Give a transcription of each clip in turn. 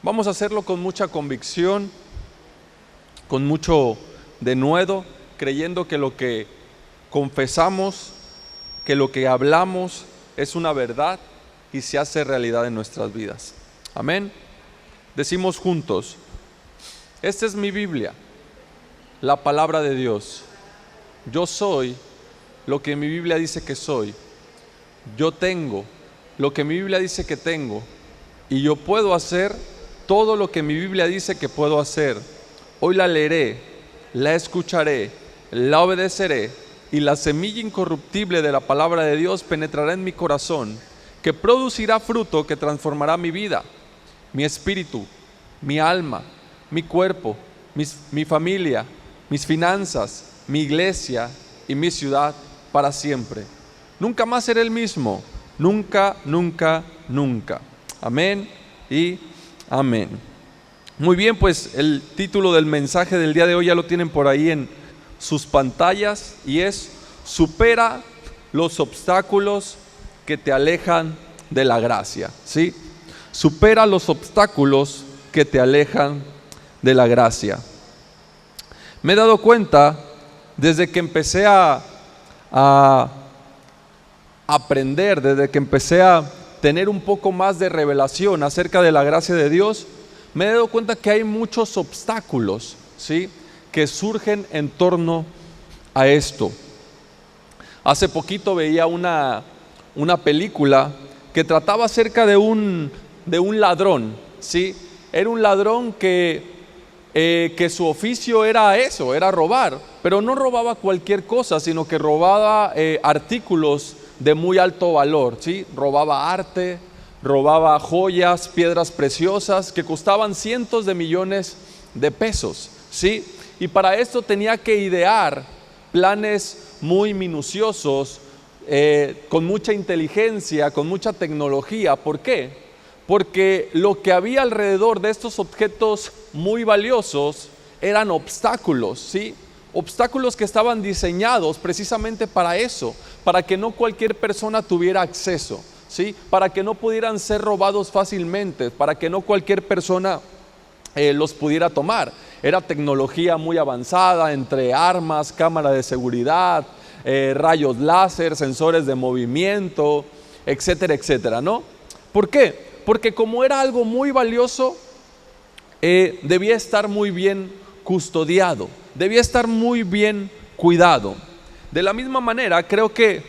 Vamos a hacerlo con mucha convicción, con mucho denuedo, creyendo que lo que confesamos, que lo que hablamos es una verdad y se hace realidad en nuestras vidas. Amén. Decimos juntos: esta es mi Biblia, la palabra de Dios. Yo soy lo que mi Biblia dice que soy. Yo tengo lo que mi Biblia dice que tengo. Y yo puedo hacer todo lo que mi Biblia dice que puedo hacer. Hoy la leeré, la escucharé, la obedeceré, y la semilla incorruptible de la palabra de Dios penetrará en mi corazón, que producirá fruto que transformará mi vida, mi espíritu, mi alma, mi cuerpo, mi familia, mis finanzas, mi iglesia y mi ciudad para siempre. Nunca más seré el mismo, nunca, nunca, nunca. Amén y amén. Muy bien, pues el título del mensaje del día de hoy ya lo tienen por ahí en sus pantallas, y es: supera los obstáculos que te alejan de la gracia. ¿Sí? Supera los obstáculos que te alejan de la gracia. Me he dado cuenta desde que empecé a aprender, desde que empecé a tener un poco más de revelación acerca de la gracia de Dios, me he dado cuenta que hay muchos obstáculos, ¿sí?, que surgen en torno a esto. Hace poquito veía una película que trataba acerca de un ladrón, ¿sí? Era un ladrón que su oficio era eso, era robar, pero no robaba cualquier cosa, sino que robaba artículos de muy alto valor, ¿sí? Robaba arte, robaba joyas, piedras preciosas que costaban cientos de millones de pesos, ¿sí? Y para esto tenía que idear planes muy minuciosos, con mucha inteligencia, con mucha tecnología. ¿Por qué? Porque lo que había alrededor de estos objetos muy valiosos eran obstáculos, ¿sí? Obstáculos que estaban diseñados precisamente para eso, para que no cualquier persona tuviera acceso, ¿sí? Para que no pudieran ser robados fácilmente, para que no cualquier persona los pudiera tomar. Era tecnología muy avanzada, entre armas, cámara de seguridad, rayos láser, sensores de movimiento, etcétera, etcétera, ¿no? ¿Por qué? Porque como era algo muy valioso, debía estar muy bien custodiado, debía estar muy bien cuidado. De la misma manera, creo que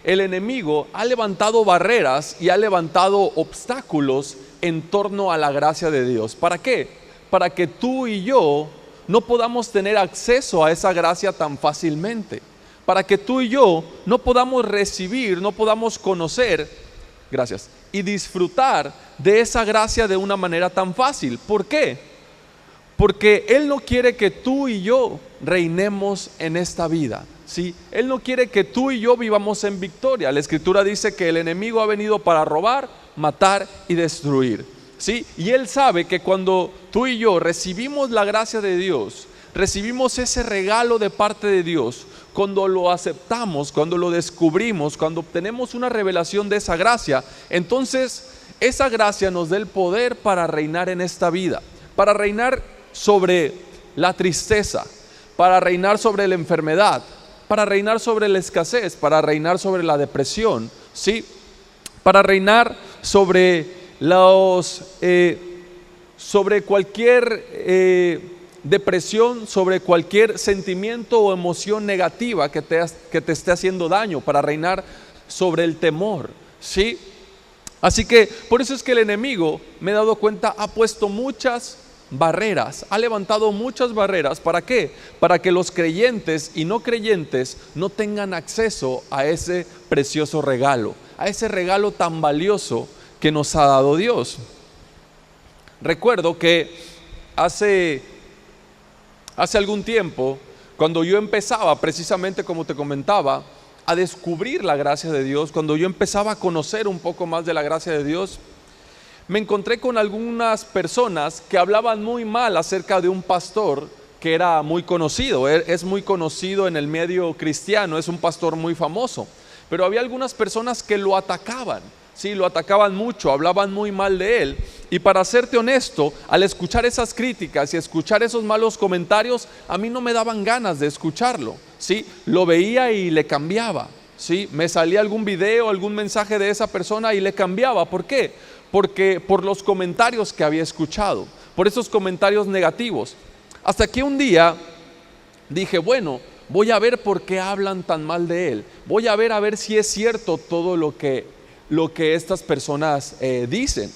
el enemigo ha levantado barreras y ha levantado obstáculos en torno a la gracia de Dios. ¿Para qué? Para que tú y yo no podamos tener acceso a esa gracia tan fácilmente. Para que tú y yo no podamos recibir, no podamos conocer, gracias, y disfrutar de esa gracia de una manera tan fácil. ¿Por qué? Porque Él no quiere que tú y yo reinemos en esta vida, ¿sí? Él no quiere que tú y yo vivamos en victoria. La Escritura dice que el enemigo ha venido para robar, matar y destruir, ¿sí? Y Él sabe que cuando tú y yo recibimos la gracia de Dios, recibimos ese regalo de parte de Dios, cuando lo aceptamos, cuando lo descubrimos, cuando obtenemos una revelación de esa gracia, entonces esa gracia nos da el poder para reinar en esta vida, para reinar sobre la tristeza, para reinar sobre la enfermedad, para reinar sobre la escasez, para reinar sobre la depresión, ¿sí? Para reinar sobre sobre cualquier depresión, sobre cualquier sentimiento o emoción negativa que te esté haciendo daño, para reinar sobre el temor, ¿sí? Así que por eso es que el enemigo, me he dado cuenta, ha puesto muchas barreras, ha levantado muchas barreras. ¿Para qué? Para que los creyentes y no creyentes no tengan acceso a ese precioso regalo, a ese regalo tan valioso que nos ha dado Dios. Recuerdo que hace algún tiempo, cuando yo empezaba, precisamente como te comentaba, a descubrir la gracia de Dios, cuando yo empezaba a conocer un poco más de la gracia de Dios, me encontré con algunas personas que hablaban muy mal acerca de un pastor que era muy conocido, es muy conocido en el medio cristiano, es un pastor muy famoso, pero había algunas personas que lo atacaban, sí, lo atacaban mucho, hablaban muy mal de él. Y para serte honesto, al escuchar esas críticas y escuchar esos malos comentarios, a mí no me daban ganas de escucharlo, ¿sí? Lo veía y le cambiaba, ¿sí? Me salía algún video, algún mensaje de esa persona y le cambiaba. ¿Por qué? Porque por los comentarios que había escuchado, por esos comentarios negativos. Hasta que un día dije, bueno, voy a ver por qué hablan tan mal de él. Voy a ver si es cierto todo lo que estas personas dicen.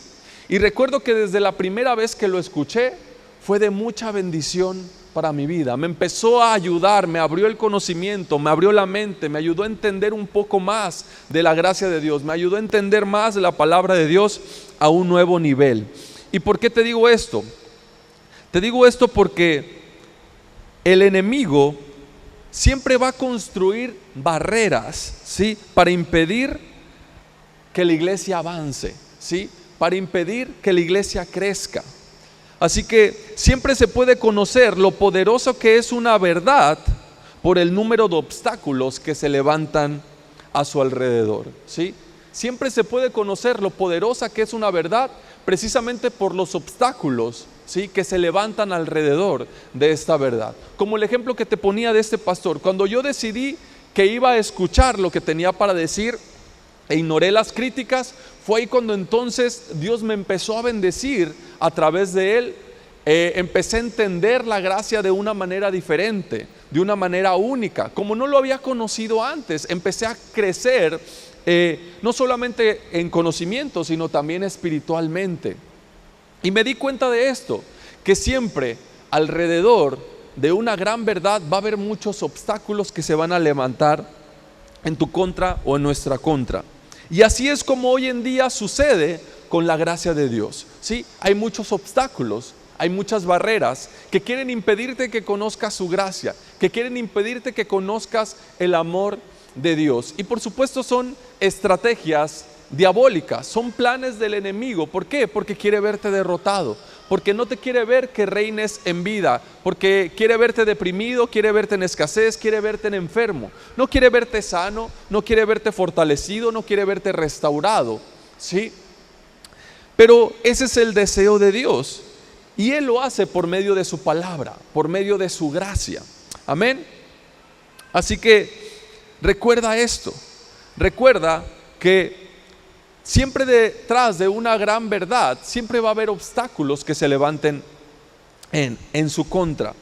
Y recuerdo que desde la primera vez que lo escuché fue de mucha bendición para mi vida. Me empezó a ayudar, me abrió el conocimiento, me abrió la mente, me ayudó a entender un poco más de la gracia de Dios, me ayudó a entender más de la palabra de Dios a un nuevo nivel. ¿Y por qué te digo esto? Te digo esto porque el enemigo siempre va a construir barreras, ¿sí? Para impedir que la iglesia avance, ¿sí? Para impedir que la iglesia crezca. Así que siempre se puede conocer lo poderoso que es una verdad por el número de obstáculos que se levantan a su alrededor, ¿sí? Siempre se puede conocer lo poderosa que es una verdad precisamente por los obstáculos, ¿sí? Que se levantan alrededor de esta verdad. Como el ejemplo que te ponía de este pastor, cuando yo decidí que iba a escuchar lo que tenía para decir e ignoré las críticas, fue ahí cuando entonces Dios me empezó a bendecir a través de él. Empecé a entender la gracia de una manera diferente, de una manera única, como no lo había conocido antes. Empecé a crecer no solamente en conocimiento, sino también espiritualmente. Y me di cuenta de esto, que siempre alrededor de una gran verdad va a haber muchos obstáculos que se van a levantar en tu contra o en nuestra contra. Y así es como hoy en día sucede con la gracia de Dios, ¿sí? Hay muchos obstáculos, hay muchas barreras que quieren impedirte que conozcas su gracia, que quieren impedirte que conozcas el amor de Dios. Y por supuesto son estrategias diabólicas, son planes del enemigo. ¿Por qué? Porque quiere verte derrotado, porque no te quiere ver que reines en vida, porque quiere verte deprimido, quiere verte en escasez, quiere verte en enfermo, no quiere verte sano, no quiere verte fortalecido, no quiere verte restaurado, ¿sí? Pero ese es el deseo de Dios y Él lo hace por medio de su palabra, por medio de su gracia. Amén. Así que recuerda esto, recuerda que siempre detrás de una gran verdad, siempre va a haber obstáculos que se levanten en su contra.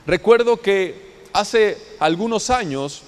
Recuerdo que hace algunos años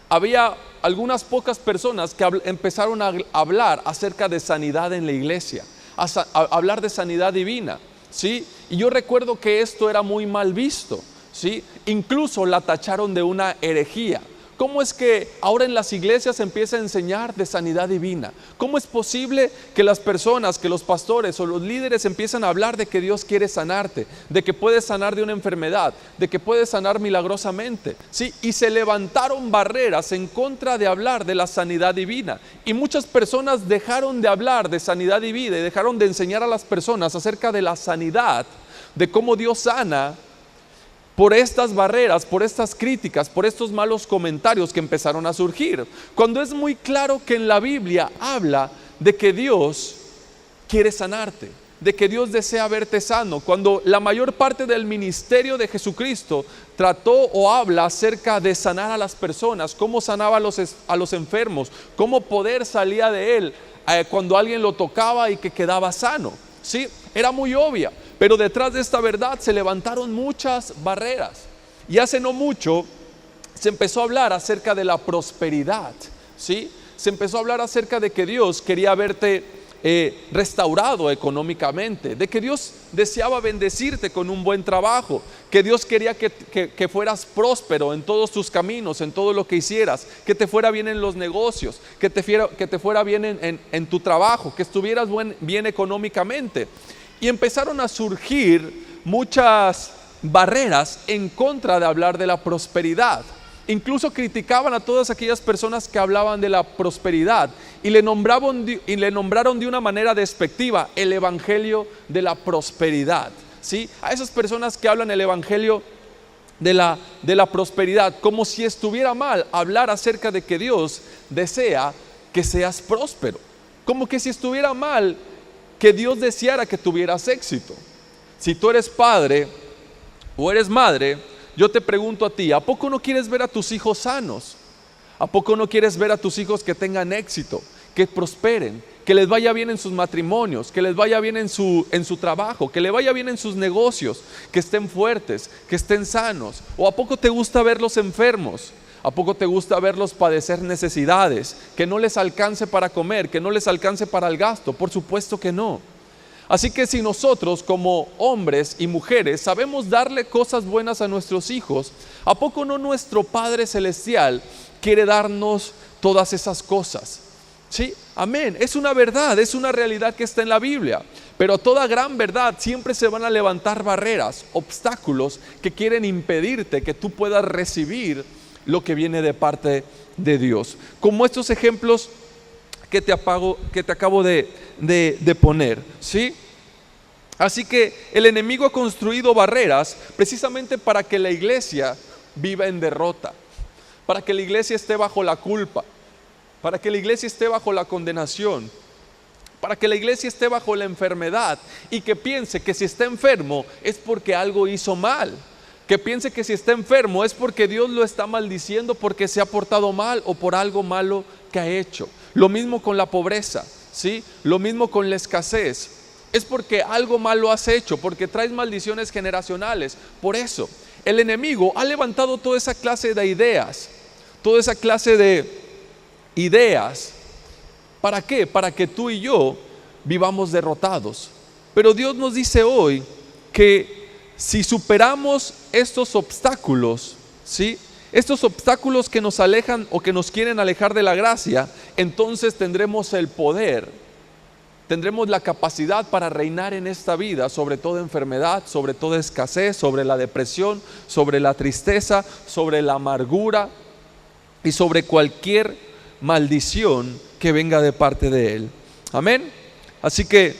había algunas pocas personas que empezaron a hablar acerca de sanidad en la iglesia, a hablar de sanidad divina, ¿sí? Y yo recuerdo que esto era muy mal visto, ¿sí? Incluso la tacharon de una herejía. ¿Cómo es que ahora en las iglesias se empieza a enseñar de sanidad divina? ¿Cómo es posible que las personas, que los pastores o los líderes empiezan a hablar de que Dios quiere sanarte, de que puedes sanar de una enfermedad, de que puedes sanar milagrosamente? ¿Sí? Y se levantaron barreras en contra de hablar de la sanidad divina. Y muchas personas dejaron de hablar de sanidad divina y dejaron de enseñar a las personas acerca de la sanidad, de cómo Dios sana, por estas barreras, por estas críticas, por estos malos comentarios que empezaron a surgir. Cuando es muy claro que en la Biblia habla de que Dios quiere sanarte, de que Dios desea verte sano. Cuando la mayor parte del ministerio de Jesucristo trató o habla acerca de sanar a las personas, cómo sanaba a los enfermos, cómo poder salía de él cuando alguien lo tocaba y que quedaba sano, ¿sí? Era muy obvia. Pero detrás de esta verdad se levantaron muchas barreras. Y hace no mucho se empezó a hablar acerca de la prosperidad, ¿sí? Se empezó a hablar acerca de que Dios quería verte restaurado económicamente, de que Dios deseaba bendecirte con un buen trabajo, que Dios quería que fueras próspero en todos tus caminos, en todo lo que hicieras, que te fuera bien en los negocios, que te fuera bien en tu trabajo, que estuvieras bien económicamente. Y empezaron a surgir muchas barreras en contra de hablar de la prosperidad. Incluso criticaban a todas aquellas personas que hablaban de la prosperidad y le nombraron de una manera despectiva el evangelio de la prosperidad, ¿sí? A esas personas que hablan el evangelio de la prosperidad, como si estuviera mal hablar acerca de que Dios desea que seas próspero. Como que si estuviera mal que Dios deseara que tuvieras éxito. Si tú eres padre o eres madre, yo te pregunto a ti, ¿a poco no quieres ver a tus hijos sanos? ¿A poco no quieres ver a tus hijos que tengan éxito, que prosperen, que les vaya bien en sus matrimonios, que les vaya bien en su trabajo, que les vaya bien en sus negocios, que estén fuertes, que estén sanos? ¿O a poco te gusta verlos enfermos? ¿A poco te gusta verlos padecer necesidades, que no les alcance para comer, que no les alcance para el gasto? Por supuesto que no. Así que si nosotros como hombres y mujeres sabemos darle cosas buenas a nuestros hijos, ¿a poco no nuestro Padre Celestial quiere darnos todas esas cosas? Sí, amén. Es una verdad, es una realidad que está en la Biblia. Pero toda gran verdad siempre se van a levantar barreras, obstáculos que quieren impedirte que tú puedas recibir lo que viene de parte de Dios. Como estos ejemplos que te acabo de poner, ¿sí? Así que el enemigo ha construido barreras precisamente para que la iglesia viva en derrota, para que la iglesia esté bajo la culpa, para que la iglesia esté bajo la condenación, para que la iglesia esté bajo la enfermedad y que piense que si está enfermo es porque algo hizo mal. Que piense que si está enfermo es porque Dios lo está maldiciendo porque se ha portado mal o por algo malo que ha hecho. Lo mismo con la pobreza, ¿sí? Lo mismo con la escasez. Es porque algo malo has hecho, porque traes maldiciones generacionales. Por eso, el enemigo ha levantado toda esa clase de ideas. Toda esa clase de ideas. ¿Para qué? Para que tú y yo vivamos derrotados. Pero Dios nos dice hoy que si superamos estos obstáculos, ¿sí? Estos obstáculos que nos alejan o que nos quieren alejar de la gracia, entonces tendremos el poder, tendremos la capacidad para reinar en esta vida sobre toda enfermedad, sobre toda escasez, sobre la depresión, sobre la tristeza, sobre la amargura y sobre cualquier maldición que venga de parte de Él. Amén. Así que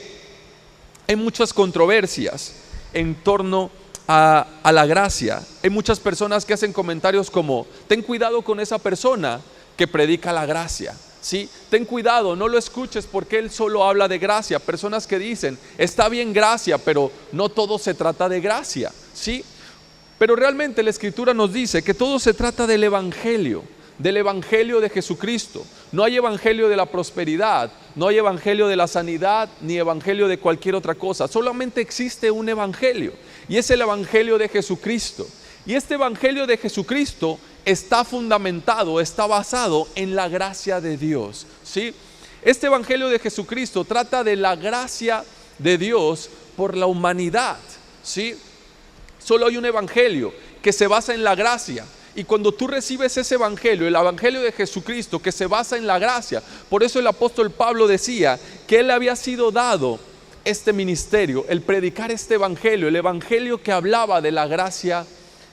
hay muchas controversias en torno a la gracia. Hay muchas personas que hacen comentarios como: ten cuidado con esa persona que predica la gracia, ¿sí? Ten cuidado, no lo escuches porque él solo habla de gracia. Personas que dicen: está bien gracia, pero no todo se trata de gracia, ¿sí? Pero realmente la Escritura nos dice que todo se trata del Evangelio de Jesucristo. No hay evangelio de la prosperidad, no hay evangelio de la sanidad, ni evangelio de cualquier otra cosa. Solamente existe un evangelio, y es el evangelio de Jesucristo. Y este evangelio de Jesucristo está fundamentado, está basado en la gracia de Dios, ¿sí? Este evangelio de Jesucristo trata de la gracia de Dios por la humanidad, ¿sí? Solo hay un evangelio que se basa en la gracia. Y cuando tú recibes ese evangelio, el evangelio de Jesucristo que se basa en la gracia, por eso el apóstol Pablo decía que él había sido dado este ministerio, el predicar este evangelio, el evangelio que hablaba de la gracia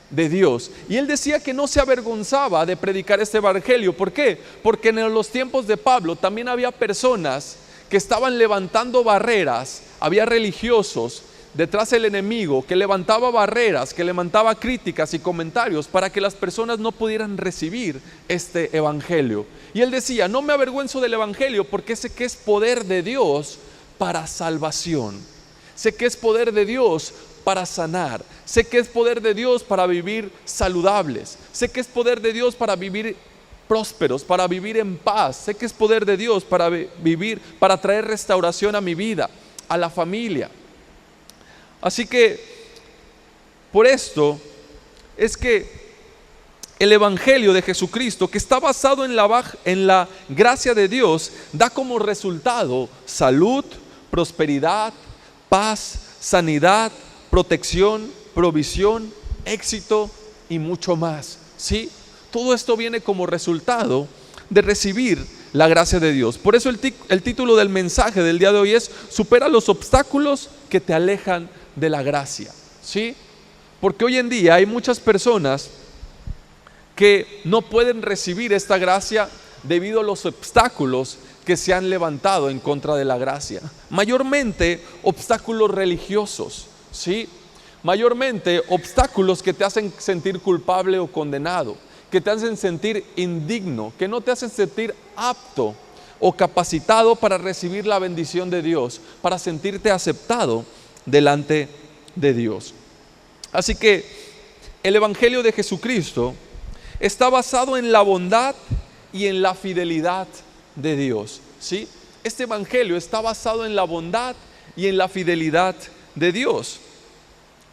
de Dios. Y él decía que no se avergonzaba de predicar este evangelio. ¿Por qué? Porque en los tiempos de Pablo también había personas que estaban levantando barreras, había religiosos detrás del enemigo que levantaba barreras, que levantaba críticas y comentarios para que las personas no pudieran recibir este evangelio. Y él decía: no me avergüenzo del evangelio porque sé que es poder de Dios para salvación. Sé que es poder de Dios para sanar. Sé que es poder de Dios para vivir saludables. Sé que es poder de Dios para vivir prósperos, para vivir en paz. Sé que es poder de Dios para vivir, para traer restauración a mi vida, a la familia. Así que, por esto, es que el evangelio de Jesucristo, que está basado en la gracia de Dios, da como resultado salud, prosperidad, paz, sanidad, protección, provisión, éxito y mucho más, ¿sí? Todo esto viene como resultado de recibir la gracia de Dios. Por eso el título del mensaje del día de hoy es: supera los obstáculos que te alejan de la gracia, ¿sí? Porque hoy en día hay muchas personas que no pueden recibir esta gracia debido a los obstáculos que se han levantado en contra de la gracia. Mayormente obstáculos religiosos, ¿sí? Mayormente obstáculos que te hacen sentir culpable o condenado, que te hacen sentir indigno, que no te hacen sentir apto o capacitado para recibir la bendición de Dios, para sentirte aceptado delante de Dios. Así que el Evangelio de Jesucristo está basado en la bondad y en la fidelidad de Dios, ¿sí? Este Evangelio está basado en la bondad y en la fidelidad de Dios.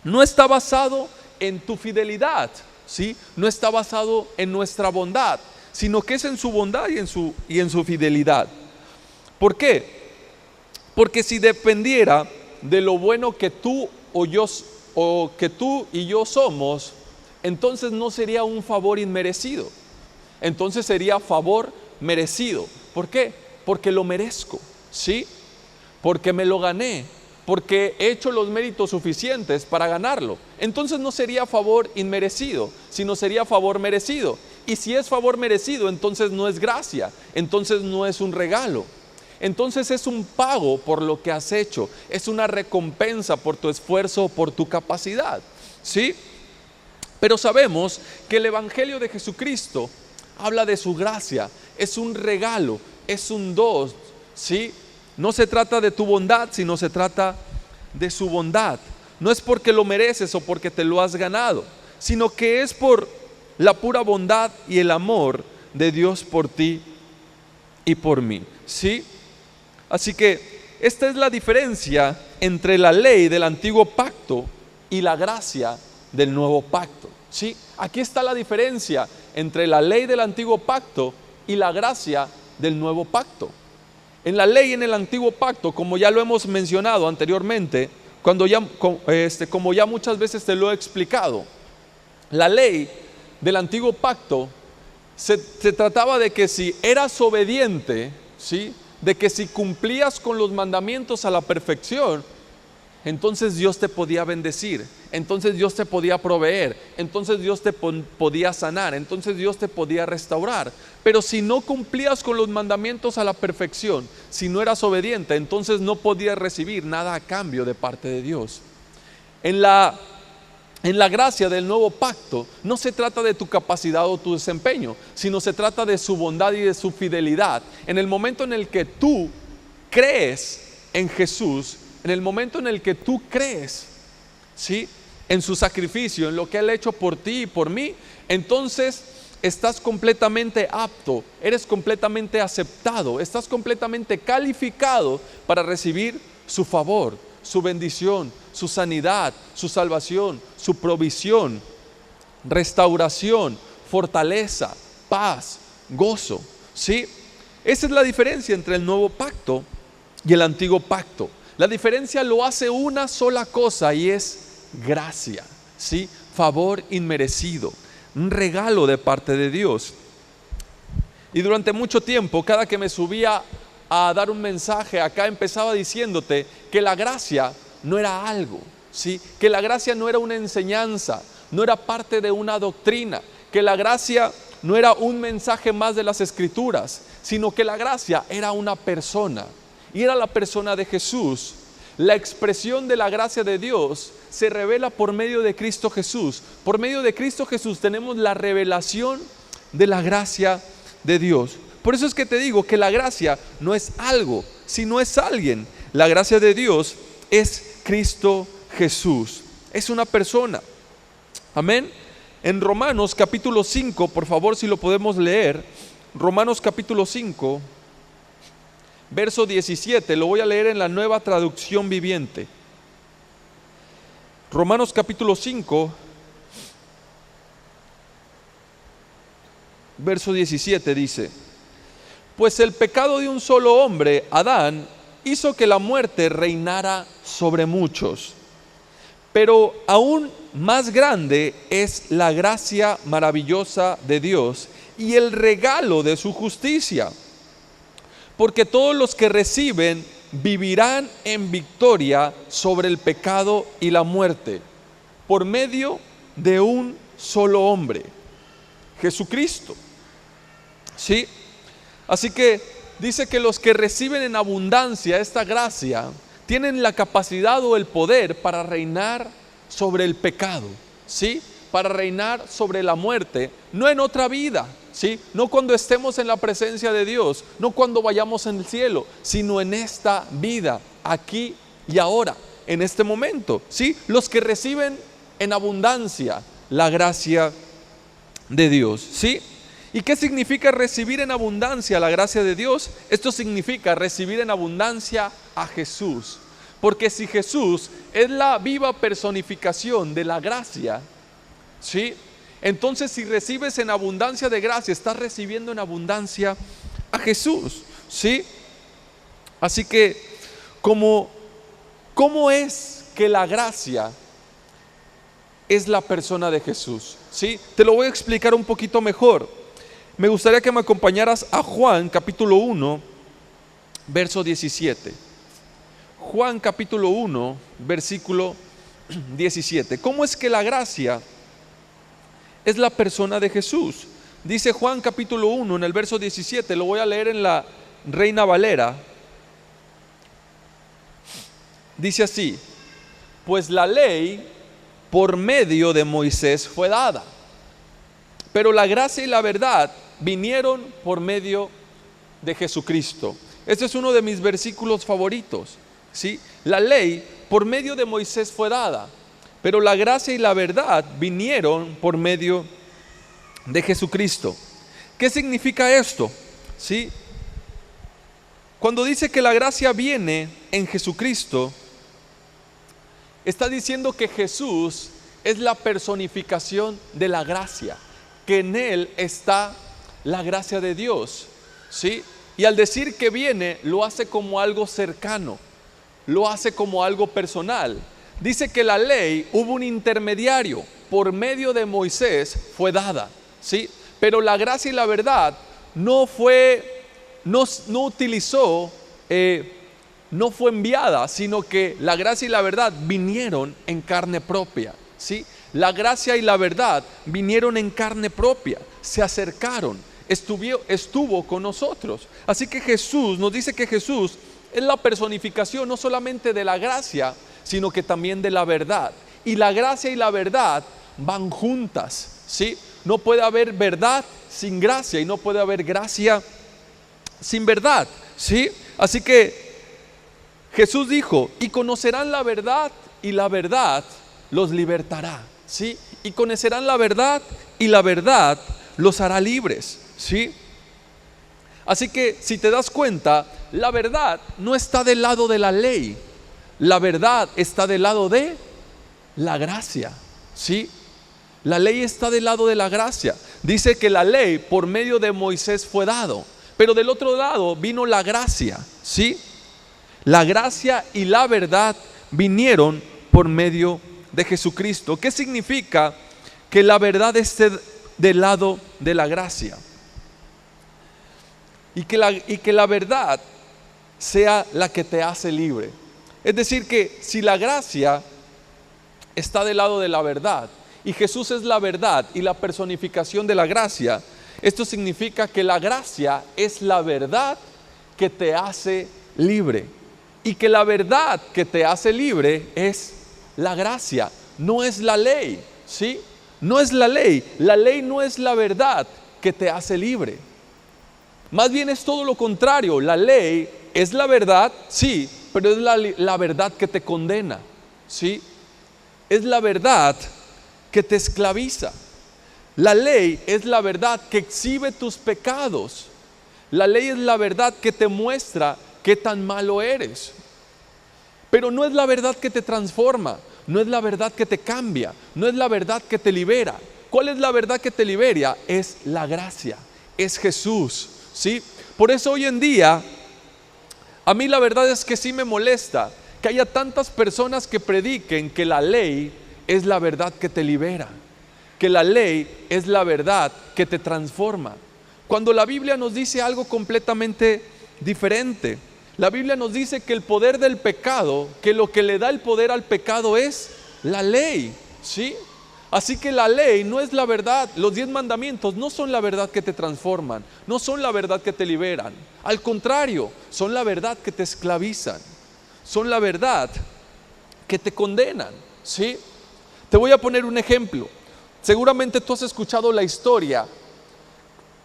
No está basado en tu fidelidad, ¿sí? No está basado en nuestra bondad, sino que es en su bondad y en su fidelidad. ¿Por qué? Porque si dependiera de lo bueno que tú y yo somos, entonces no sería un favor inmerecido. Entonces sería favor merecido. ¿Por qué? Porque lo merezco, ¿sí? Porque me lo gané, porque he hecho los méritos suficientes para ganarlo. Entonces no sería favor inmerecido, sino sería favor merecido. Y si es favor merecido, entonces no es gracia, entonces no es un regalo. Entonces es un pago por lo que has hecho, es una recompensa por tu esfuerzo, por tu capacidad, ¿sí? Pero sabemos que el Evangelio de Jesucristo habla de su gracia, es un regalo, es un don, ¿sí? No se trata de tu bondad, sino se trata de su bondad. No es porque lo mereces o porque te lo has ganado, sino que es por la pura bondad y el amor de Dios por ti y por mí, ¿sí? Así que esta es la diferencia entre la ley del antiguo pacto y la gracia del nuevo pacto, ¿sí? Aquí está la diferencia entre la ley del antiguo pacto y la gracia del nuevo pacto. En la ley en el antiguo pacto, como ya lo hemos mencionado anteriormente, como ya muchas veces te lo he explicado, la ley del antiguo pacto se trataba de que si eras obediente, ¿sí?, de que si cumplías con los mandamientos a la perfección, entonces Dios te podía bendecir, entonces Dios te podía proveer, entonces Dios te podía sanar, entonces Dios te podía restaurar. Pero si no cumplías con los mandamientos a la perfección, si no eras obediente, entonces no podías recibir nada a cambio de parte de Dios. En la gracia del nuevo pacto no se trata de tu capacidad o tu desempeño, sino se trata de su bondad y de su fidelidad. En el momento en el que tú crees en Jesús, en el momento en el que tú crees, ¿sí?, en su sacrificio, en lo que Él ha hecho por ti y por mí, entonces estás completamente apto, eres completamente aceptado, estás completamente calificado para recibir su favor, su bendición, su sanidad, su salvación, su provisión, restauración, fortaleza, paz, gozo, ¿sí? Esa es la diferencia entre el nuevo pacto y el antiguo pacto. La diferencia lo hace una sola cosa y es gracia, ¿sí? Favor inmerecido, un regalo de parte de Dios. Y durante mucho tiempo, cada que me subía a dar un mensaje acá, empezaba diciéndote que la gracia no era algo, ¿sí?, que la gracia no era una enseñanza, no era parte de una doctrina, que la gracia no era un mensaje más de las Escrituras, sino que la gracia era una persona, y era la persona de Jesús. La expresión de la gracia de Dios se revela por medio de Cristo Jesús. Por medio de Cristo Jesús tenemos la revelación de la gracia de Dios. Por eso es que te digo que la gracia no es algo, sino es alguien. La gracia de Dios es Cristo Jesús, es una persona. Amén. En Romanos capítulo 5, por favor, si lo podemos leer, Romanos capítulo 5, verso 17, lo voy a leer en la Nueva Traducción Viviente. Romanos capítulo 5, verso 17 dice: pues el pecado de un solo hombre, Adán, hizo que la muerte reinara sobre muchos. Pero aún más grande es la gracia maravillosa de Dios y el regalo de su justicia. Porque todos los que reciben vivirán en victoria sobre el pecado y la muerte, por medio de un solo hombre, Jesucristo. ¿Sí? Así que dice que los que reciben en abundancia esta gracia tienen la capacidad o el poder para reinar sobre el pecado, ¿sí?, para reinar sobre la muerte, no en otra vida, ¿sí? No cuando estemos en la presencia de Dios, no cuando vayamos en el cielo, sino en esta vida, aquí y ahora, en este momento, ¿sí? Los que reciben en abundancia la gracia de Dios, ¿sí? ¿Y qué significa recibir en abundancia la gracia de Dios? Esto significa recibir en abundancia a Jesús. Porque si Jesús es la viva personificación de la gracia, ¿sí? Entonces si recibes en abundancia de gracia, estás recibiendo en abundancia a Jesús, ¿sí? Así que, ¿cómo es que la gracia es la persona de Jesús? ¿Sí? Te lo voy a explicar un poquito mejor. Me gustaría que me acompañaras a Juan capítulo 1, verso 17. Juan capítulo 1, versículo 17. ¿Cómo es que la gracia es la persona de Jesús? Dice Juan capítulo 1 en el verso 17, lo voy a leer en la Reina Valera. Dice así: pues la ley por medio de Moisés fue dada, pero la gracia y la verdad vinieron por medio de Jesucristo. Este es uno de mis versículos favoritos, ¿sí? La ley por medio de Moisés fue dada, pero la gracia y la verdad vinieron por medio de Jesucristo. ¿Qué significa esto? ¿Sí? Cuando dice que la gracia viene en Jesucristo, está diciendo que Jesús es la personificación de la gracia, que en Él está la gracia de Dios, ¿sí? Y al decir que viene, lo hace como algo cercano, lo hace como algo personal. Dice que la ley, hubo un intermediario, por medio de Moisés fue dada, ¿sí? Pero la gracia y la verdad no fue enviada, sino que la gracia y la verdad vinieron en carne propia, ¿sí? La gracia y la verdad vinieron en carne propia, se acercaron, estuvo con nosotros. Así que Jesús nos dice que Jesús es la personificación no solamente de la gracia, sino que también de la verdad. Y la gracia y la verdad van juntas, ¿sí? No puede haber verdad sin gracia y no puede haber gracia sin verdad, ¿sí? Así que Jesús dijo: y conocerán la verdad y la verdad los libertará, ¿sí? Y conocerán la verdad y la verdad los hará libres, ¿sí? Así que si te das cuenta, la verdad no está del lado de la ley, la verdad está del lado de la gracia, ¿sí? La ley está del lado de la gracia. Dice que la ley por medio de Moisés fue dado, pero del otro lado vino la gracia, ¿sí? La gracia y la verdad vinieron por medio de Jesucristo. ¿Qué significa que la verdad esté del lado de la gracia? Y que la verdad sea la que te hace libre. Es decir, que si la gracia está del lado de la verdad y Jesús es la verdad y la personificación de la gracia, esto significa que la gracia es la verdad que te hace libre. Y que la verdad que te hace libre es la gracia, no es la ley, ¿sí? No es la ley no es la verdad que te hace libre. Más bien es todo lo contrario, la ley es la verdad, sí, pero es la verdad que te condena, ¿sí? Es la verdad que te esclaviza. La ley es la verdad que exhibe tus pecados. La ley es la verdad que te muestra qué tan malo eres. Pero no es la verdad que te transforma, no es la verdad que te cambia, no es la verdad que te libera. ¿Cuál es la verdad que te libera? Es la gracia, es Jesús, ¿sí? Por eso hoy en día, a mí la verdad es que sí me molesta que haya tantas personas que prediquen que la ley es la verdad que te libera, que la ley es la verdad que te transforma, cuando la Biblia nos dice algo completamente diferente. La Biblia nos dice que el poder del pecado, que lo que le da el poder al pecado es la ley, ¿sí? Así que la ley no es la verdad, los 10 mandamientos no son la verdad que te transforman, no son la verdad que te liberan. Al contrario, son la verdad que te esclavizan, son la verdad que te condenan, ¿sí? Te voy a poner un ejemplo. Seguramente tú has escuchado la historia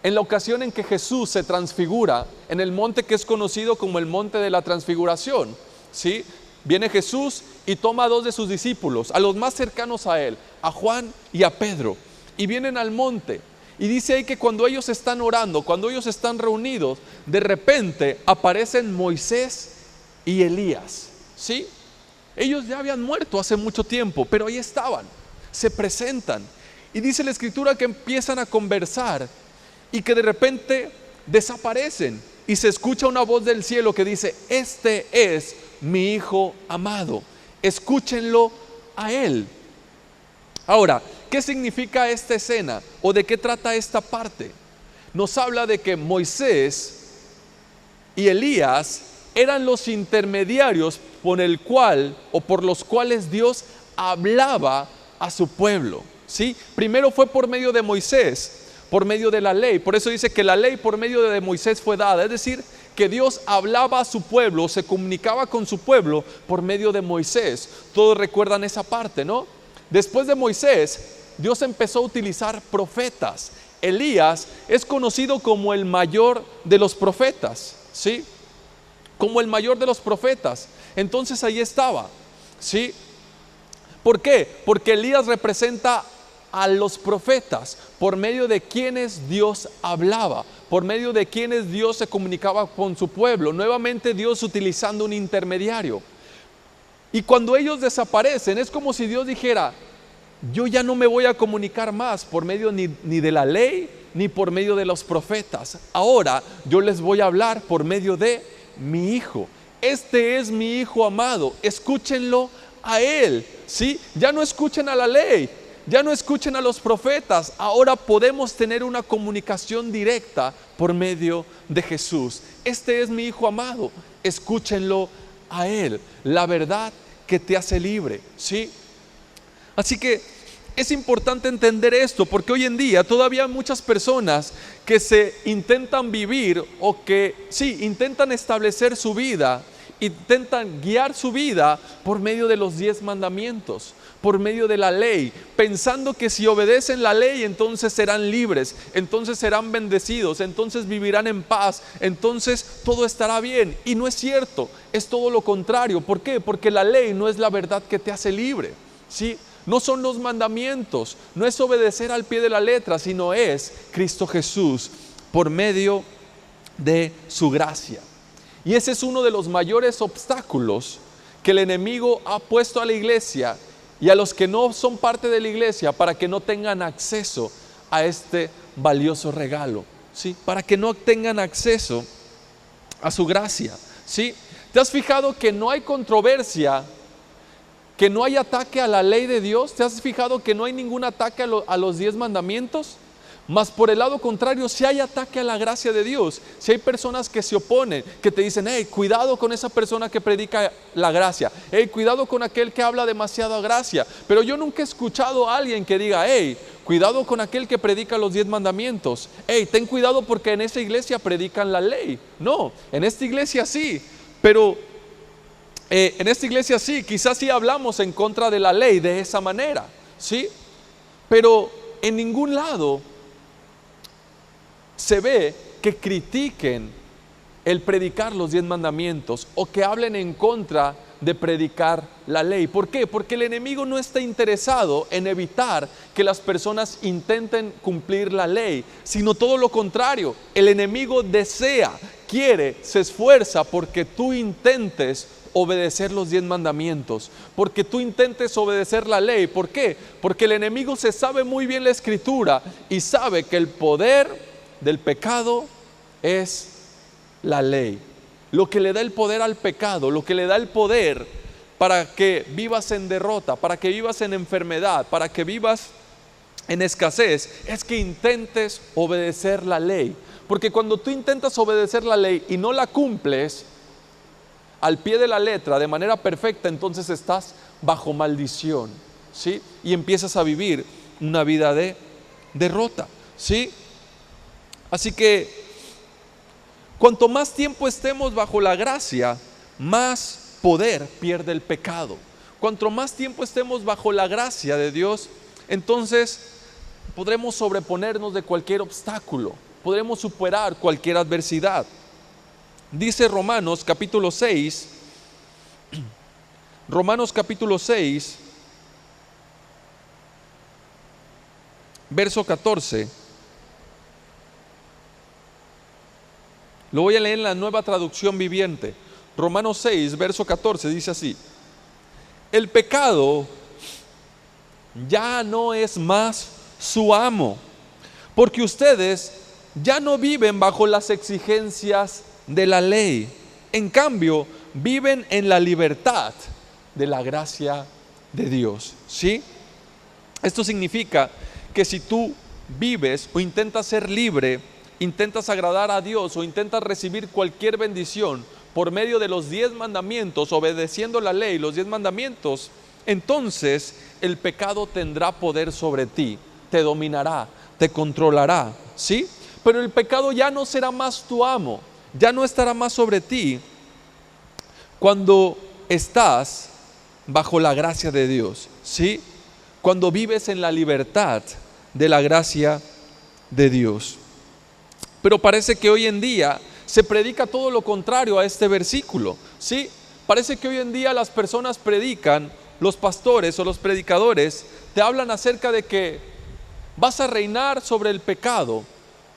en la ocasión en que Jesús se transfigura en el monte que es conocido como el monte de la transfiguración, ¿sí? Viene Jesús y toma a 2 de sus discípulos, a los más cercanos a él, a Juan y a Pedro, y vienen al monte. Y dice ahí que cuando ellos están orando, cuando ellos están reunidos, de repente aparecen Moisés y Elías, ¿sí? Ellos ya habían muerto hace mucho tiempo, pero ahí estaban, se presentan. Y dice la Escritura que empiezan a conversar y que de repente desaparecen y se escucha una voz del cielo que dice: este es mi Hijo amado, escúchenlo a él. Ahora, ¿qué significa esta escena o de qué trata esta parte? Nos habla de que Moisés y Elías eran los intermediarios por el cual o por los cuales Dios hablaba a su pueblo, ¿sí? Primero fue por medio de Moisés, por medio de la ley. Por eso dice que la ley por medio de Moisés fue dada, es decir, que Dios hablaba a su pueblo, se comunicaba con su pueblo por medio de Moisés. Todos recuerdan esa parte, ¿no? Después de Moisés, Dios empezó a utilizar profetas. Elías es conocido como el mayor de los profetas, ¿sí? Como el mayor de los profetas. Entonces ahí estaba, ¿sí? ¿Por qué? Porque Elías representa a los profetas, por medio de quienes Dios hablaba, por medio de quienes Dios se comunicaba con su pueblo. Nuevamente Dios utilizando un intermediario. Y cuando ellos desaparecen, es como si Dios dijera: yo ya no me voy a comunicar más por medio ni de la ley, ni por medio de los profetas. Ahora yo les voy a hablar por medio de mi Hijo. Este es mi Hijo amado, escúchenlo a él, ¿sí? Ya no escuchen a la ley, ya no escuchen a los profetas. Ahora podemos tener una comunicación directa por medio de Jesús. Este es mi Hijo amado, escúchenlo a él. La verdad que te hace libre, ¿sí? Así que es importante entender esto, porque hoy en día todavía hay muchas personas que se intentan vivir o que sí, intentan establecer su vida, intentan guiar su vida por medio de los 10 mandamientos, por medio de la ley, pensando que si obedecen la ley entonces serán libres, entonces serán bendecidos, entonces vivirán en paz, entonces todo estará bien. Y no es cierto, es todo lo contrario. ¿Por qué? Porque la ley no es la verdad que te hace libre, ¿sí? No son los mandamientos, no es obedecer al pie de la letra, sino es Cristo Jesús por medio de su gracia. Y ese es uno de los mayores obstáculos que el enemigo ha puesto a la iglesia y a los que no son parte de la iglesia, para que no tengan acceso a este valioso regalo, ¿sí? Para que no tengan acceso a su gracia, ¿sí? ¿Te has fijado que no hay controversia, que no hay ataque a la ley de Dios? ¿Te has fijado que no hay ningún ataque a los 10 mandamientos? Mas por el lado contrario, si hay ataque a la gracia de Dios, si hay personas que se oponen, que te dicen: hey, cuidado con esa persona que predica la gracia, hey, cuidado con aquel que habla demasiada gracia. Pero yo nunca he escuchado a alguien que diga: hey, cuidado con aquel que predica los 10 mandamientos, hey, ten cuidado porque en esa iglesia predican la ley. No, en esta iglesia sí, pero en esta iglesia sí, quizás sí hablamos en contra de la ley de esa manera, ¿sí? Pero en ningún lado se ve que critiquen el predicar los 10 mandamientos o que hablen en contra de predicar la ley. ¿Por qué? Porque el enemigo no está interesado en evitar que las personas intenten cumplir la ley, sino todo lo contrario. El enemigo desea, quiere, se esfuerza porque tú intentes obedecer los 10 mandamientos, porque tú intentes obedecer la ley. ¿Por qué? Porque el enemigo se sabe muy bien la escritura y sabe que el poder del pecado es la ley. Lo que le da el poder al pecado, lo que le da el poder para que vivas en derrota, para que vivas en enfermedad, para que vivas en escasez, es que intentes obedecer la ley. Porque cuando tú intentas obedecer la ley y no la cumples al pie de la letra de manera perfecta, entonces estás bajo maldición, ¿sí? Y empiezas a vivir una vida de derrota, ¿sí? Así que cuanto más tiempo estemos bajo la gracia, más poder pierde el pecado. Cuanto más tiempo estemos bajo la gracia de Dios, entonces podremos sobreponernos de cualquier obstáculo, podremos superar cualquier adversidad. Dice Romanos capítulo 6, verso 14. Lo voy a leer en la Nueva Traducción Viviente. Romanos 6, verso 14, dice así: el pecado ya no es más su amo, porque ustedes ya no viven bajo las exigencias de la ley. En cambio, viven en la libertad de la gracia de Dios. ¿Sí? Esto significa que si tú vives o intentas ser libre, intentas agradar a Dios o intentas recibir cualquier bendición por medio de los 10 mandamientos, obedeciendo la ley, los 10 mandamientos, entonces el pecado tendrá poder sobre ti, te dominará, te controlará, ¿sí? Pero el pecado ya no será más tu amo, ya no estará más sobre ti cuando estás bajo la gracia de Dios, ¿sí? Cuando vives en la libertad de la gracia de Dios. Pero parece que hoy en día se predica todo lo contrario a este versículo, ¿sí? Parece que hoy en día las personas predican, los pastores o los predicadores te hablan acerca de que vas a reinar sobre el pecado,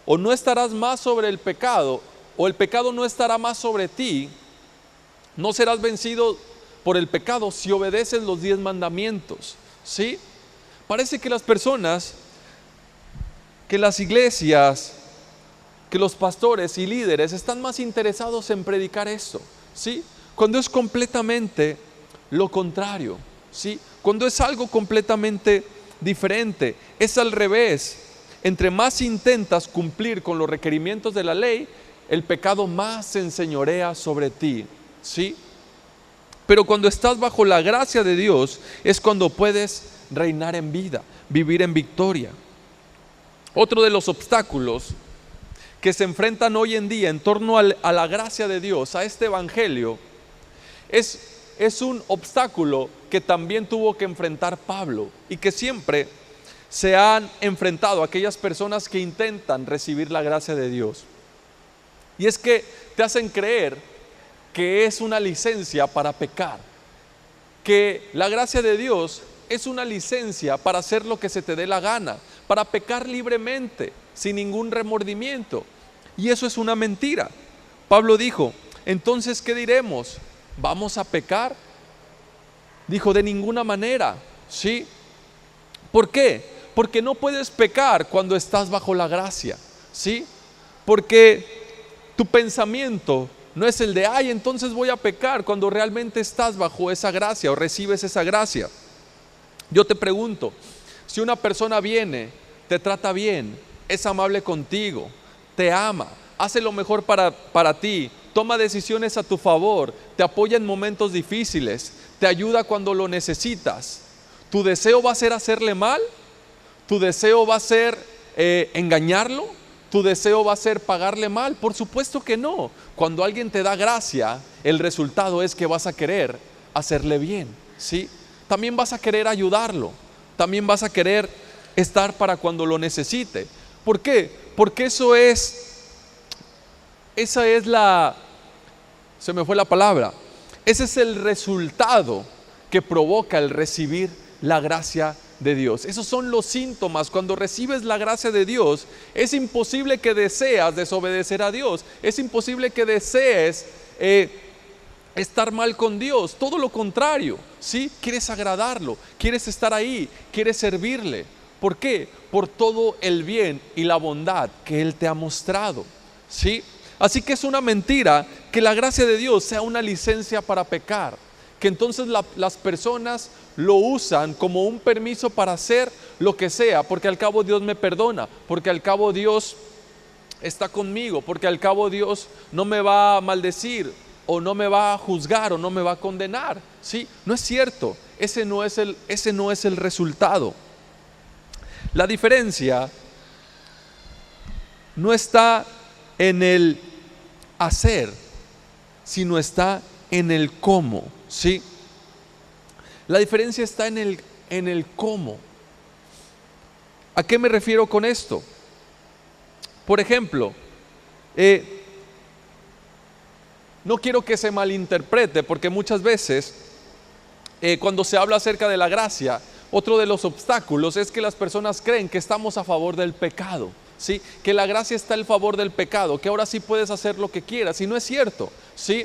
o no estarás más sobre el pecado, o el pecado no estará más sobre ti. No serás vencido por el pecado si obedeces los 10 mandamientos, ¿sí? Parece que las personas, que las iglesias, que los pastores y líderes están más interesados en predicar esto, ¿sí? Cuando es completamente lo contrario, ¿sí? Cuando es algo completamente diferente, es al revés. Entre más intentas cumplir con los requerimientos de la ley, el pecado más se enseñorea sobre ti, ¿sí? Pero cuando estás bajo la gracia de Dios, es cuando puedes reinar en vida, vivir en victoria. Otro de los obstáculos que se enfrentan hoy en día en torno a la gracia de Dios, a este evangelio, es un obstáculo que también tuvo que enfrentar Pablo y que siempre se han enfrentado aquellas personas que intentan recibir la gracia de Dios. Y es que te hacen creer que es una licencia para pecar, que la gracia de Dios es una licencia para hacer lo que se te dé la gana, para pecar libremente, sin ningún remordimiento. Y eso es una mentira. Pablo dijo, entonces, ¿qué diremos? ¿Vamos a pecar? Dijo, de ninguna manera, ¿sí? ¿Por qué? Porque no puedes pecar cuando estás bajo la gracia, ¿sí? Porque tu pensamiento no es el de, ay, entonces voy a pecar, cuando realmente estás bajo esa gracia o recibes esa gracia. Yo te pregunto, si una persona viene, te trata bien, es amable contigo, te ama, hace lo mejor para ti, toma decisiones a tu favor, te apoya en momentos difíciles, te ayuda cuando lo necesitas, ¿tu deseo va a ser hacerle mal? ¿Tu deseo va a ser engañarlo? ¿Tu deseo va a ser pagarle mal? Por supuesto que no. Cuando alguien te da gracia, el resultado es que vas a querer hacerle bien, ¿sí? También vas a querer ayudarlo, también vas a querer estar para cuando lo necesite. ¿Por qué? Porque se me fue la palabra, ese es el resultado que provoca el recibir la gracia de Dios. Esos son los síntomas. Cuando recibes la gracia de Dios, es imposible que deseas desobedecer a Dios, es imposible que desees estar mal con Dios, todo lo contrario, ¿sí? Quieres agradarlo, quieres estar ahí, quieres servirle. ¿Por qué? Por todo el bien y la bondad que Él te ha mostrado, ¿sí? Así que es una mentira que la gracia de Dios sea una licencia para pecar, que entonces las personas lo usan como un permiso para hacer lo que sea, porque al cabo Dios me perdona, porque al cabo Dios está conmigo, porque al cabo Dios no me va a maldecir, o no me va a juzgar, o no me va a condenar, ¿sí? No es cierto, ese no es el resultado. La diferencia no está en el hacer, sino está en el cómo, ¿sí? La diferencia está en el cómo. ¿A qué me refiero con esto? Por ejemplo, no quiero que se malinterprete, porque muchas veces cuando se habla acerca de la gracia, otro de los obstáculos es que las personas creen que estamos a favor del pecado, ¿sí? Que la gracia está a favor del pecado, que ahora sí puedes hacer lo que quieras, y no es cierto, ¿sí?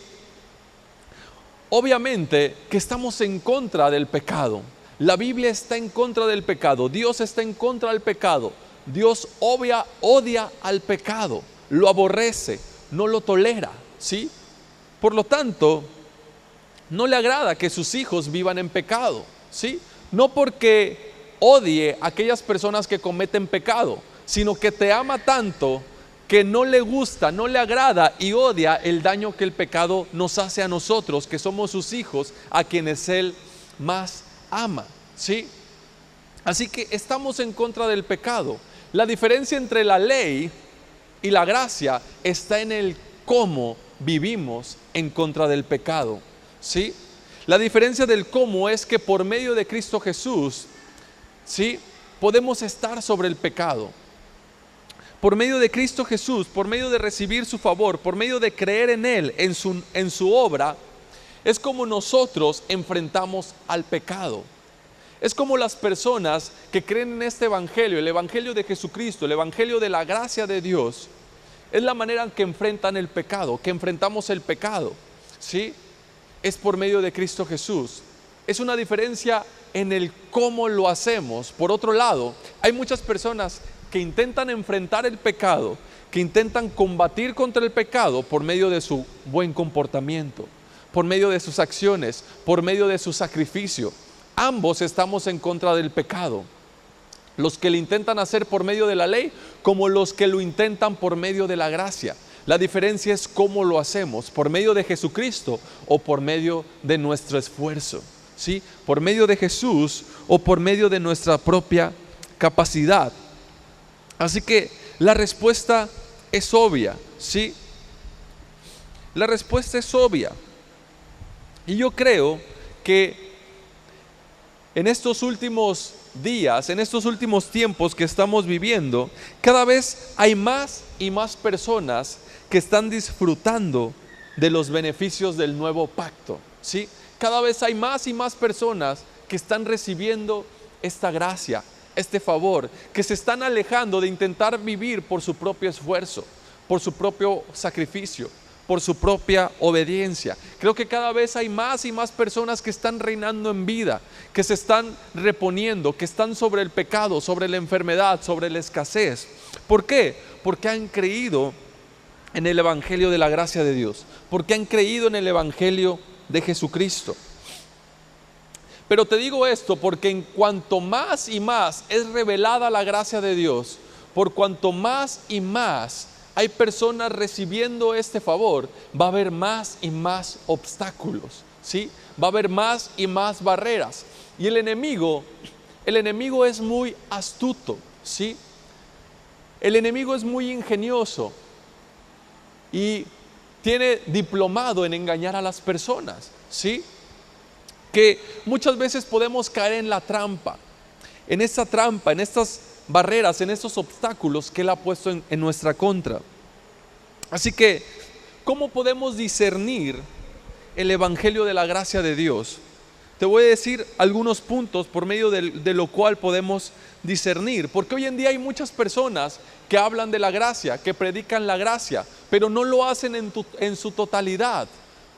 Obviamente que estamos en contra del pecado. La Biblia está en contra del pecado, Dios está en contra del pecado. Dios odia al pecado, lo aborrece, no lo tolera, ¿sí? Por lo tanto, no le agrada que sus hijos vivan en pecado, ¿sí? No porque odie a aquellas personas que cometen pecado, sino que te ama tanto que no le gusta, no le agrada y odia el daño que el pecado nos hace a nosotros, que somos sus hijos, a quienes Él más ama, ¿sí? Así que estamos en contra del pecado. La diferencia entre la ley y la gracia está en el cómo vivimos en contra del pecado, ¿sí? La diferencia del cómo es que por medio de Cristo Jesús, ¿sí?, podemos estar sobre el pecado. Por medio de Cristo Jesús, por medio de recibir su favor, por medio de creer en Él, en su obra, es como nosotros enfrentamos al pecado. Es como las personas que creen en este evangelio, el evangelio de Jesucristo, el evangelio de la gracia de Dios. Es la manera en que enfrentan el pecado, que enfrentamos el pecado, ¿sí? Es por medio de Cristo Jesús. Es una diferencia en el cómo lo hacemos. Por otro lado, hay muchas personas que intentan enfrentar el pecado, que intentan combatir contra el pecado por medio de su buen comportamiento, por medio de sus acciones, por medio de su sacrificio. Ambos estamos en contra del pecado. Los que lo intentan hacer por medio de la ley, como los que lo intentan por medio de la gracia. La diferencia es cómo lo hacemos, por medio de Jesucristo o por medio de nuestro esfuerzo, ¿sí? Por medio de Jesús o por medio de nuestra propia capacidad. Así que la respuesta es obvia, ¿sí? La respuesta es obvia. Y yo creo que en estos últimos días, en estos últimos tiempos que estamos viviendo, cada vez hay más y más personas que están disfrutando de los beneficios del nuevo pacto, ¿sí? Cada vez hay más y más personas que están recibiendo esta gracia, este favor, que se están alejando de intentar vivir por su propio esfuerzo, por su propio sacrificio, por su propia obediencia. Creo que cada vez hay más y más personas que están reinando en vida, que se están reponiendo, que están sobre el pecado, sobre la enfermedad, sobre la escasez. ¿Por qué? Porque han creído en el evangelio de la gracia de Dios, porque han creído en el evangelio de Jesucristo. Pero te digo esto porque en cuanto más y más es revelada la gracia de Dios, por cuanto más y más hay personas recibiendo este favor, va a haber más y más obstáculos, ¿sí? Va a haber más y más barreras. Y el enemigo es muy astuto, ¿sí? El enemigo es muy ingenioso y tiene diplomado en engañar a las personas, ¿sí? Que muchas veces podemos caer en la trampa, en estas barreras, en estos obstáculos que Él ha puesto en nuestra contra. Así que, ¿cómo podemos discernir el evangelio de la gracia de Dios? Te voy a decir algunos puntos por medio de lo cual podemos discernir, porque hoy en día hay muchas personas que hablan de la gracia, que predican la gracia, pero no lo hacen en su totalidad,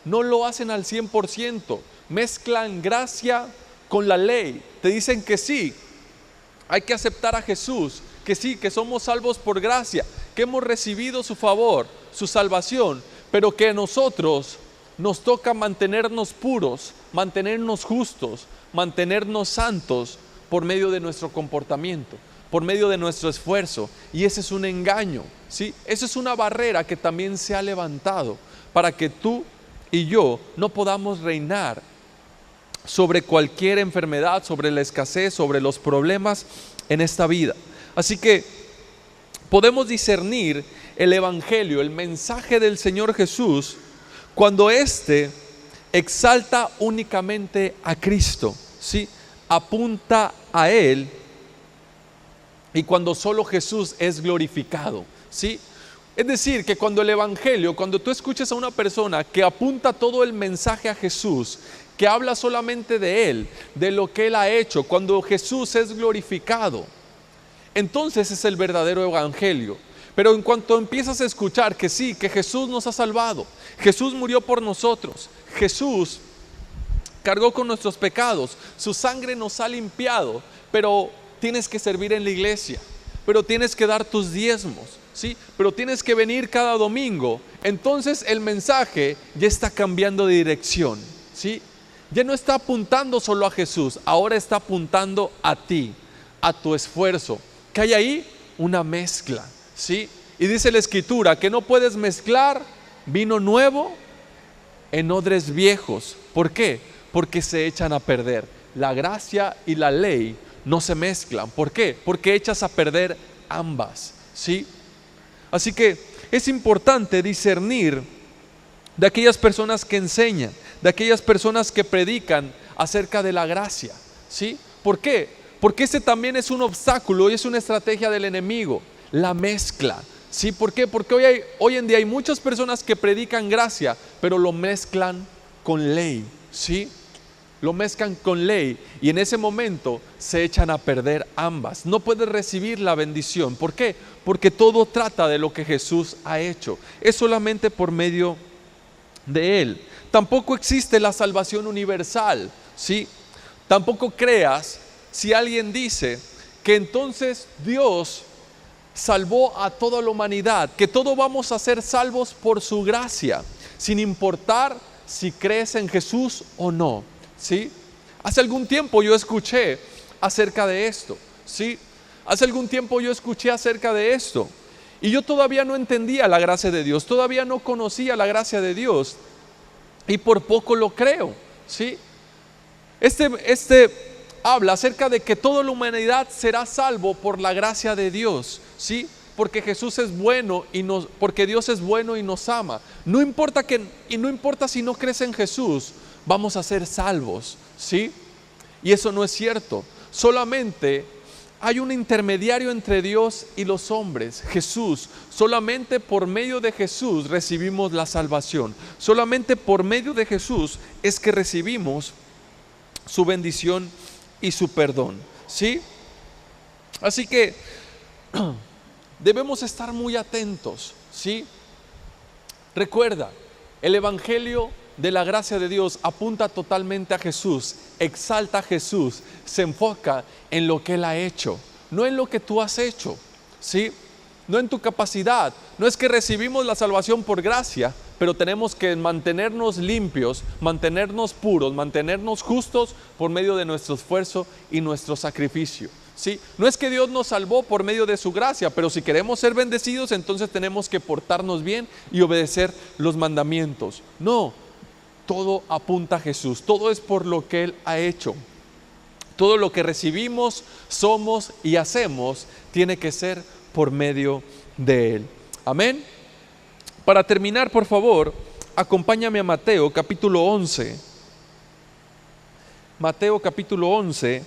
no lo hacen al 100%, mezclan gracia con la ley, te dicen que sí, hay que aceptar a Jesús, que sí, que somos salvos por gracia, que hemos recibido su favor, su salvación, pero que a nosotros nos toca mantenernos puros, mantenernos justos, mantenernos santos por medio de nuestro comportamiento, por medio de nuestro esfuerzo. Y ese es un engaño, ¿sí? Esa es una barrera que también se ha levantado para que tú y yo no podamos reinar sobre cualquier enfermedad, sobre la escasez, sobre los problemas en esta vida. Así que podemos discernir el evangelio, el mensaje del Señor Jesús, cuando éste exalta únicamente a Cristo, ¿sí? Apunta a Él, y cuando solo Jesús es glorificado, ¿sí? Es decir, que cuando el Evangelio, cuando tú escuches a una persona que apunta todo el mensaje a Jesús, que habla solamente de Él, de lo que Él ha hecho, cuando Jesús es glorificado, entonces es el verdadero Evangelio. Pero en cuanto empiezas a escuchar que sí, que Jesús nos ha salvado, Jesús murió por nosotros, Jesús cargó con nuestros pecados, su sangre nos ha limpiado, pero tienes que servir en la iglesia, pero tienes que dar tus diezmos, ¿sí? Pero tienes que venir cada domingo. Entonces el mensaje ya está cambiando de dirección, ¿sí? Ya no está apuntando solo a Jesús, ahora está apuntando a ti, a tu esfuerzo. Que hay ahí una mezcla, ¿sí? Y dice la Escritura que no puedes mezclar vino nuevo en odres viejos. ¿Por qué? Porque se echan a perder. La gracia y la ley no se mezclan. ¿Por qué? Porque echas a perder ambas, ¿sí? Así que es importante discernir de aquellas personas que enseñan, de aquellas personas que predican acerca de la gracia, ¿sí? ¿Por qué? Porque ese también es un obstáculo y es una estrategia del enemigo, la mezcla, ¿sí? ¿Por qué? Porque hoy en día hay muchas personas que predican gracia, pero lo mezclan con ley, ¿sí? Lo mezclan con ley y en ese momento se echan a perder ambas. No puedes recibir la bendición. ¿Por qué? Porque todo trata de lo que Jesús ha hecho. Es solamente por medio de Él. Tampoco existe la salvación universal, ¿sí? Tampoco creas si alguien dice que entonces Dios salvó a toda la humanidad, que todos vamos a ser salvos por su gracia, sin importar si crees en Jesús o no, ¿sí? Hace algún tiempo yo escuché acerca de esto, ¿sí? Hace algún tiempo yo escuché acerca de esto y yo todavía no entendía la gracia de Dios, todavía no conocía la gracia de Dios y por poco lo creo, ¿sí? Este habla acerca de que toda la humanidad será salvo por la gracia de Dios, ¿sí? Porque Jesús es bueno porque Dios es bueno y nos ama. No importa si no crees en Jesús, vamos a ser salvos, ¿sí? Y eso no es cierto. Solamente hay un intermediario entre Dios y los hombres, Jesús. Solamente por medio de Jesús recibimos la salvación. Solamente por medio de Jesús es que recibimos su bendición y su perdón, ¿sí? Así que debemos estar muy atentos, ¿sí? Recuerda, el Evangelio de la gracia de Dios apunta totalmente a Jesús, exalta a Jesús, se enfoca en lo que Él ha hecho, no en lo que tú has hecho, ¿sí? No en tu capacidad. No es que recibimos la salvación por gracia, pero tenemos que mantenernos limpios, mantenernos puros, mantenernos justos por medio de nuestro esfuerzo y nuestro sacrificio, ¿sí? No es que Dios nos salvó por medio de su gracia, pero si queremos ser bendecidos, entonces tenemos que portarnos bien y obedecer los mandamientos. No, todo apunta a Jesús, todo es por lo que Él ha hecho. Todo lo que recibimos, somos y hacemos tiene que ser por medio de Él. Amén. Para terminar, por favor, acompáñame a Mateo capítulo 11. Mateo capítulo 11,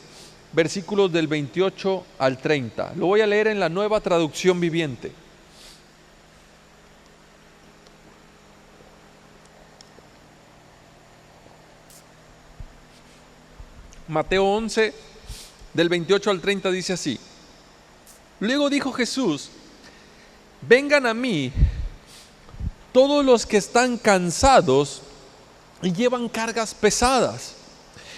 versículos del 28 al 30. Lo voy a leer en la Nueva Traducción Viviente. Mateo 11, del 28 al 30 dice así: Luego dijo Jesús: vengan a mí todos los que están cansados y llevan cargas pesadas,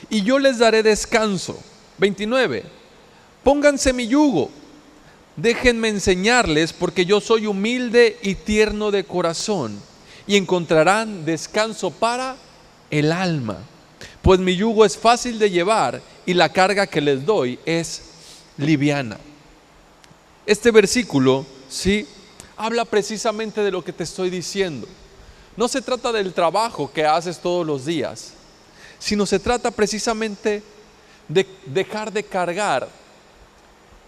y yo les daré descanso. 29. Pónganse mi yugo, déjenme enseñarles, porque yo soy humilde y tierno de corazón, y encontrarán descanso para el alma. Pues mi yugo es fácil de llevar y la carga que les doy es liviana. Este versículo, sí, habla precisamente de lo que te estoy diciendo. No se trata del trabajo que haces todos los días, sino se trata precisamente de dejar de cargar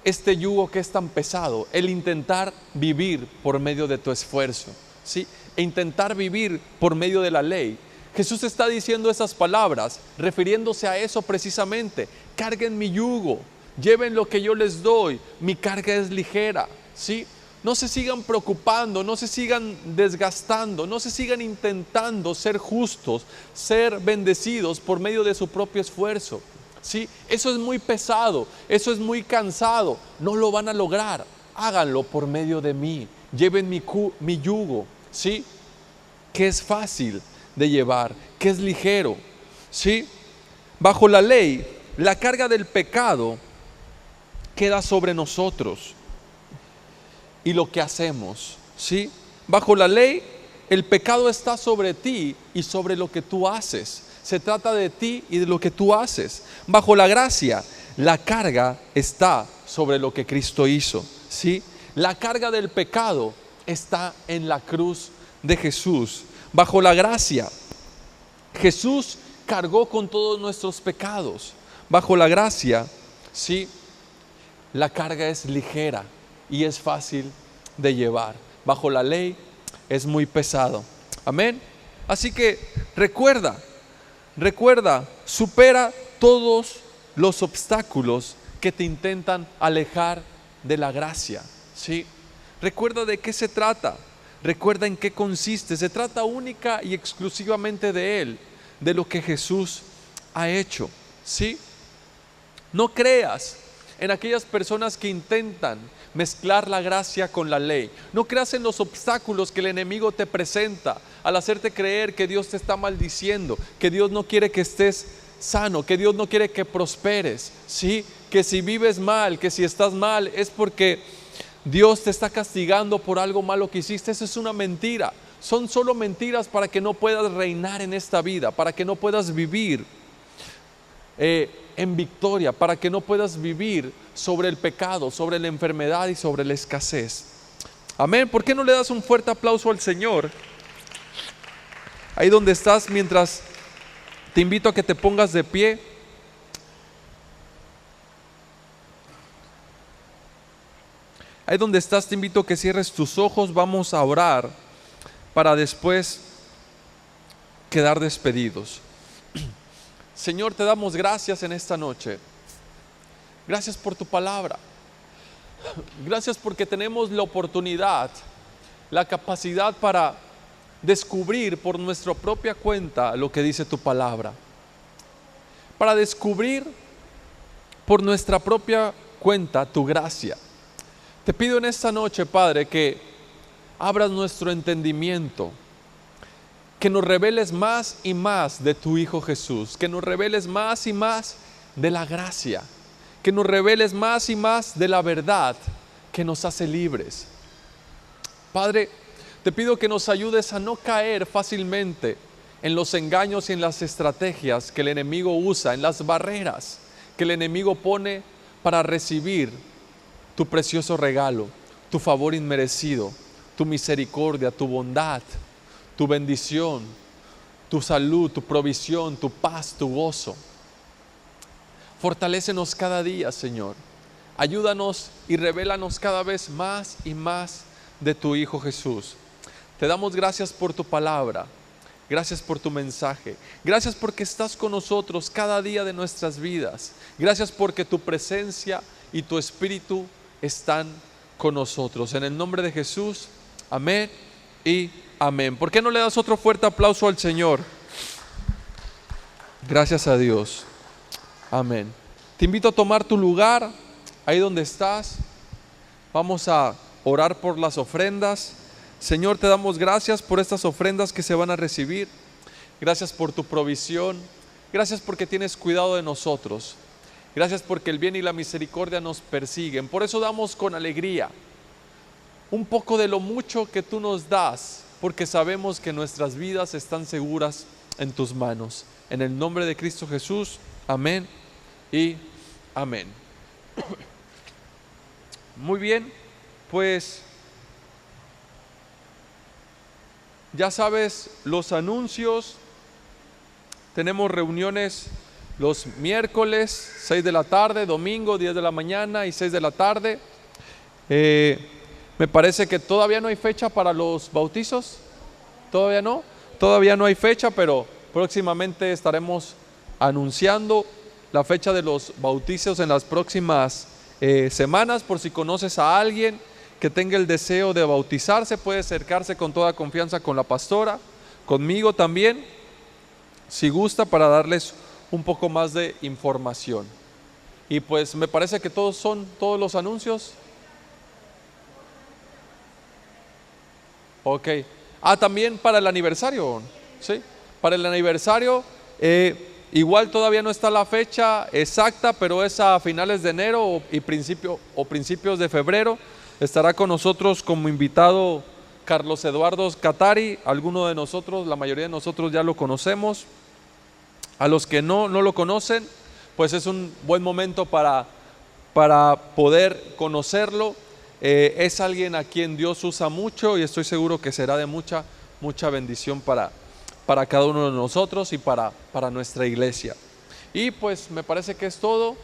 este yugo que es tan pesado, el intentar vivir por medio de tu esfuerzo, ¿sí? E intentar vivir por medio de la ley. Jesús está diciendo esas palabras, refiriéndose a eso precisamente. Carguen mi yugo, lleven lo que yo les doy, mi carga es ligera, ¿sí? No se sigan preocupando, no se sigan desgastando, no se sigan intentando ser justos, ser bendecidos por medio de su propio esfuerzo. ¿Sí? Eso es muy pesado, eso es muy cansado, no lo van a lograr. Háganlo por medio de mí, lleven mi yugo, ¿sí? Que es fácil de llevar, que es ligero, ¿sí? Bajo la ley, la carga del pecado queda sobre nosotros y lo que hacemos, ¿sí? Bajo la ley, el pecado está sobre ti y sobre lo que tú haces. Se trata de ti y de lo que tú haces. Bajo la gracia, la carga está sobre lo que Cristo hizo, ¿sí? La carga del pecado está en la cruz de Jesús. Bajo la gracia, Jesús cargó con todos nuestros pecados. Bajo la gracia, ¿sí? La carga es ligera y es fácil de llevar. Bajo la ley es muy pesado. Amén. Así que recuerda, supera todos los obstáculos que te intentan alejar de la gracia, ¿sí? Recuerda de qué se trata, recuerda en qué consiste. Se trata única y exclusivamente de Él, de lo que Jesús ha hecho, ¿sí? No creas en aquellas personas que intentan mezclar la gracia con la ley. No creas en los obstáculos que el enemigo te presenta al hacerte creer que Dios te está maldiciendo, que Dios no quiere que estés sano, que Dios no quiere que prosperes, ¿sí? Que si vives mal, que si estás mal es porque Dios te está castigando por algo malo que hiciste. Eso es una mentira. Son solo mentiras para que no puedas reinar en esta vida, para que no puedas vivir en victoria, para que no puedas vivir sobre el pecado, sobre la enfermedad y sobre la escasez. Amén. ¿Por qué no le das un fuerte aplauso al Señor? Ahí donde estás, mientras te invito a que te pongas de pie. Ahí donde estás, te invito a que cierres tus ojos. Vamos a orar para después quedar despedidos. Señor, te damos gracias en esta noche. Gracias por tu palabra. Gracias porque tenemos la oportunidad, la capacidad para descubrir por nuestra propia cuenta lo que dice tu palabra. Para descubrir por nuestra propia cuenta tu gracia. Te pido en esta noche, Padre, que abras nuestro entendimiento, que nos reveles más y más de tu Hijo Jesús, que nos reveles más y más de la gracia, que nos reveles más y más de la verdad que nos hace libres. Padre, te pido que nos ayudes a no caer fácilmente en los engaños y en las estrategias que el enemigo usa, en las barreras que el enemigo pone para recibir tu precioso regalo, tu favor inmerecido, tu misericordia, tu bondad, tu bendición, tu salud, tu provisión, tu paz, tu gozo. Fortalécenos cada día, Señor. Ayúdanos y revélanos cada vez más y más de tu Hijo Jesús. Te damos gracias por tu palabra. Gracias por tu mensaje. Gracias porque estás con nosotros cada día de nuestras vidas. Gracias porque tu presencia y tu Espíritu están con nosotros. En el nombre de Jesús, amén y amén. ¿Por qué no le das otro fuerte aplauso al Señor? Gracias a Dios. Amén. Te invito a tomar tu lugar ahí donde estás. Vamos a orar por las ofrendas. Señor, te damos gracias por estas ofrendas que se van a recibir. Gracias por tu provisión. Gracias porque tienes cuidado de nosotros. Gracias porque el bien y la misericordia nos persiguen. Por eso damos con alegría un poco de lo mucho que tú nos das, porque sabemos que nuestras vidas están seguras en tus manos. En el nombre de Cristo Jesús, amén y amén. Muy bien, pues ya sabes los anuncios. Tenemos reuniones los miércoles 6 de la tarde, domingo 10 de la mañana y 6 de la tarde. Me parece que todavía no hay fecha para los bautizos. Todavía no hay fecha, pero próximamente estaremos anunciando la fecha de los bautizos en las próximas semanas, por si conoces a alguien que tenga el deseo de bautizarse puede acercarse con toda confianza con la pastora, conmigo también, si gusta, para darles un poco más de información. Y pues me parece que todos los anuncios. Ok. También para el aniversario, ¿sí? Para el aniversario, igual todavía no está la fecha exacta, pero es a finales de enero o principios de febrero. Estará con nosotros como invitado Carlos Eduardo Catari. Alguno de nosotros, la mayoría de nosotros ya lo conocemos. A los que no lo conocen, pues es un buen momento para poder conocerlo. Es alguien a quien Dios usa mucho y estoy seguro que será de mucha bendición para cada uno de nosotros y para nuestra iglesia. Y pues me parece que es todo.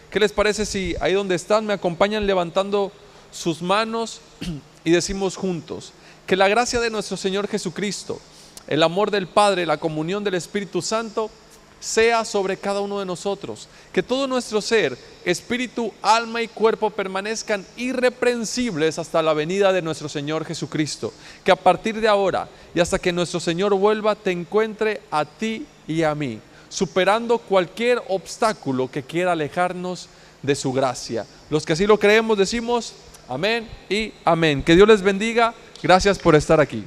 ¿Qué les parece si ahí donde están me acompañan levantando sus manos y decimos juntos: que la gracia de nuestro Señor Jesucristo, el amor del Padre, la comunión del Espíritu Santo sea sobre cada uno de nosotros, que todo nuestro ser, espíritu, alma y cuerpo permanezcan irreprensibles hasta la venida de nuestro Señor Jesucristo, que a partir de ahora y hasta que nuestro Señor vuelva te encuentre a ti y a mí, superando cualquier obstáculo que quiera alejarnos de su gracia. Los que así lo creemos decimos amén y amén. Que Dios les bendiga. Gracias por estar aquí.